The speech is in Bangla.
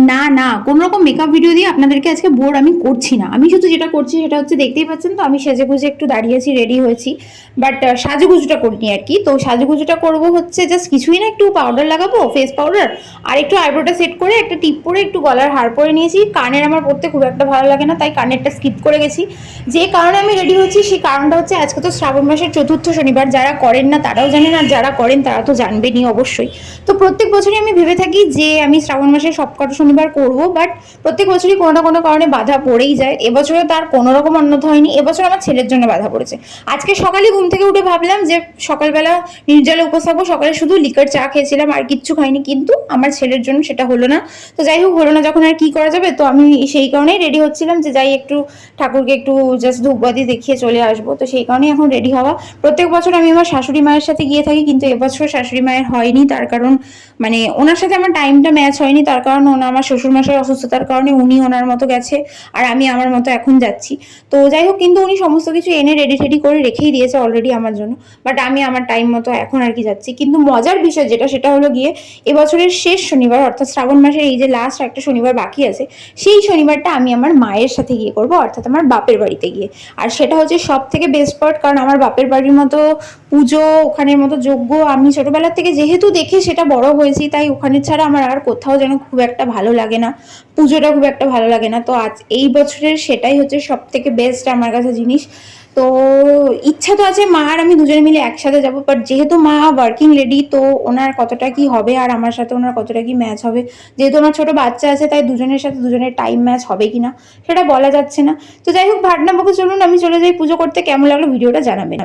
না না, কোনো রকম মেকআপ ভিডিও দিয়ে আপনাদেরকে আজকে বোর আমি করছি না। আমি শুধু যেটা করছি সেটা হচ্ছে, দেখতেই পাচ্ছেন তো আমি সেজেগুজে একটু দাঁড়িয়েছি, রেডি হয়েছি, বাট সাজুগুজুটা করিনি আর কি। তো সাজুগুজুটা করবো হচ্ছে জাস্ট কিছুই না, একটু পাউডার লাগাবো, ফেস পাউডার, আর একটু আইব্রোটা সেট করে একটা টিপ পরে একটু গলার হার পরে নিয়েছি। কানের আমার পরতে খুব একটা ভালো লাগে না, তাই কানেরটা স্কিপ করে গেছি। যে কারণে আমি রেডি হচ্ছি সেই কারণটা হচ্ছে, আজকে তো শ্রাবণ মাসের চতুর্থ শনিবার। যারা করেন না তারাও জানেন, আর যারা করেন তারা তো জানবেনই অবশ্যই। তো প্রত্যেক বছরই আমি ভেবে থাকি যে আমি শ্রাবণ মাসে সবকটা শনিবার করবো, বাট প্রত্যেক বছরই কোনো না কোনো কারণে বাধা পড়েই যায়। এবছরে তার কোনো রকম অন্যথা হয়নি, এবছর আমার ছেলের জন্য বাধা পড়েছে। আজকে সকালে ঘুম থেকে উঠে ভাবলাম যে সকালবেলা নির্জলে উপোস থাকবো, সকালে শুধু লিকার চা খেয়েছিলাম আর কিচ্ছু খাইনি, কিন্তু আমার ছেলের জন্য সেটা হলো না। তো যাই হোক, হলো না যখন আর কি করা যাবে, তো আমি সেই কারণেই রেডি হচ্ছিলাম যে যাই একটু ঠাকুরকে একটু জাস্ট ধূপবাতি দেখিয়ে চলে আসবো। তো সেই কারণেই এখন রেডি হওয়া। প্রত্যেক বছর আমি আমার শাশুড়ি মায়ের সাথে গিয়ে থাকি, কিন্তু এবছর শাশুড়ি মায়ের হয়নি, তার কারণ মানে ওনার সাথে আমার টাইমটা ম্যাচ হয়নি। তার কারণ আমার শ্বশুর মশাই অসুস্থতার কারণে উনি ওনার মতো গেছে, আর আমি আমার মতো এখন যাচ্ছি। তো যাই হোক, কিন্তু উনি সমস্ত কিছু এনে রেডি টেডি করে রেখেই দিয়েছে অলরেডি আমার জন্য, বাট আমি আমার টাইম মতো এখন আর কি যাচ্ছি। কিন্তু মজার বিষয় যেটা, সেটা হলো গিয়ে এবছরের শেষ শনিবার, অর্থাৎ শ্রাবণ মাসের এই যে লাস্ট একটা শনিবার বাকি আছে, সেই শনিবারটা আমি আমার মায়ের সাথে গিয়ে করবো, অর্থাৎ আমার বাপের বাড়িতে গিয়ে। আর সেটা হচ্ছে সব থেকে বেস্ট পার্ট, কারণ আমার বাপের বাড়ির মতো পুজো, ওখানের মতো যজ্ঞ আমি ছোটবেলা থেকে যেহেতু দেখে সেটা বড় হয়েছি, তাই ওখানে ছাড়া আমার আর কোথাও যেন খুব একটা ভালো লাগে না, পুজোটা খুব একটা ভালো লাগে না। তো আজ এই বছরের সেটাই হচ্ছে সব থেকে বেস্ট আমার কাছে জিনিস। তো ইচ্ছা তো আছে মা আর আমি দুজনে মিলে একসাথে যাবো, বাট যেহেতু মা ওয়ার্কিং লেডি, তো ওনার কতটা কি হবে আর আমার সাথে ওনার কতটা কি ম্যাচ হবে, যেহেতু আমার ছোট বাচ্চা আছে, তাই দুজনের সাথে দুজনের টাইম ম্যাচ হবে কিনা সেটা বলা যাচ্ছে না। তো যাই হোক, ভাটনা বকে চলুন আমি চলে যাই পুজো করতে। কেমন লাগলো ভিডিওটা জানাবেন।